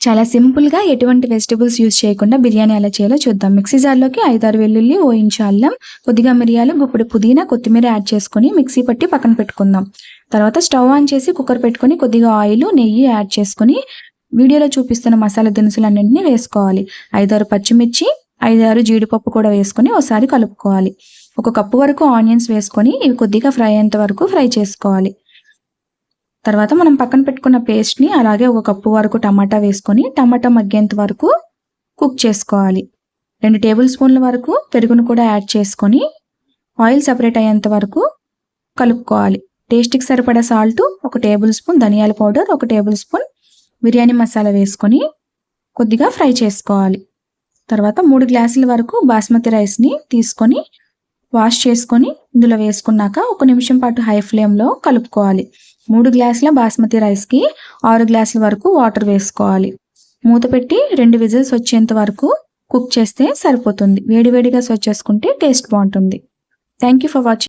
చాలా సింపుల్‌గా ఎటువంటి వెజిటబుల్స్ యూజ్ చేయకుండా బిర్యానీ ఎలా చేయాలో చూద్దాం. మిక్సీ జార్‌లోకి 5, 6 వెల్లుల్లి, ఓ ఇంచు అల్లం, కొద్దిగా మిరియాలు, గుప్పెడు పుదీనా, కొత్తిమీర యాడ్ చేసుకొని మిక్సీ పట్టి పక్కన పెట్టుకుందాం. తర్వాత స్టవ్ ఆన్ చేసి కుక్కర్ పెట్టుకొని కొద్దిగా ఆయిలు, నెయ్యి యాడ్ చేసుకొని వీడియోలో చూపిస్తున్న మసాలా దినుసులన్నింటినీ వేసుకోవాలి. 5, 6 పచ్చిమిర్చి, 5, 6 జీడిపప్పు కూడా వేసుకొని ఒకసారి కలుపుకోవాలి. ఒక కప్పు వరకు ఆనియన్స్ వేసుకొని ఇవి కొద్దిగా ఫ్రై అయ్యేంత వరకు ఫ్రై చేసుకోవాలి. తర్వాత మనం పక్కన పెట్టుకున్న పేస్ట్‌ని అలాగే ఒక కప్పు వరకు టమాటా వేసుకొని టమాటా మగ్గేంత వరకు కుక్ చేసుకోవాలి. 2 టేబుల్ స్పూన్ల వరకు పెరుగును కూడా యాడ్ చేసుకొని ఆయిల్ సెపరేట్ అయ్యేంత వరకు కలుపుకోవాలి. టేస్ట్‌కి సరిపడా సాల్ట్, 1 టేబుల్ స్పూన్ ధనియాల powder, 1 table spoon biryani masala వేసుకొని కొద్దిగా ఫ్రై చేసుకోవాలి. తర్వాత 3 గ్లాసుల వరకు బాస్మతి రైస్‌ని తీసుకొని వాష్ చేసుకొని ఇందులో వేసుకున్నాక 1 నిమిషం పాటు హై ఫ్లేమ్‌లో కలుపుకోవాలి. 3 గ్లాసుల బాస్మతి రైస్‌కి 6 గ్లాసుల వరకు వాటర్ వేసుకోవాలి. మూత పెట్టి 2 విజిల్స్ వచ్చేంత వరకు కుక్ చేస్తే సరిపోతుంది. వేడివేడిగా సర్వ్ చేసుకుంటే టేస్ట్ బాగుంటుంది. Thank you for watching.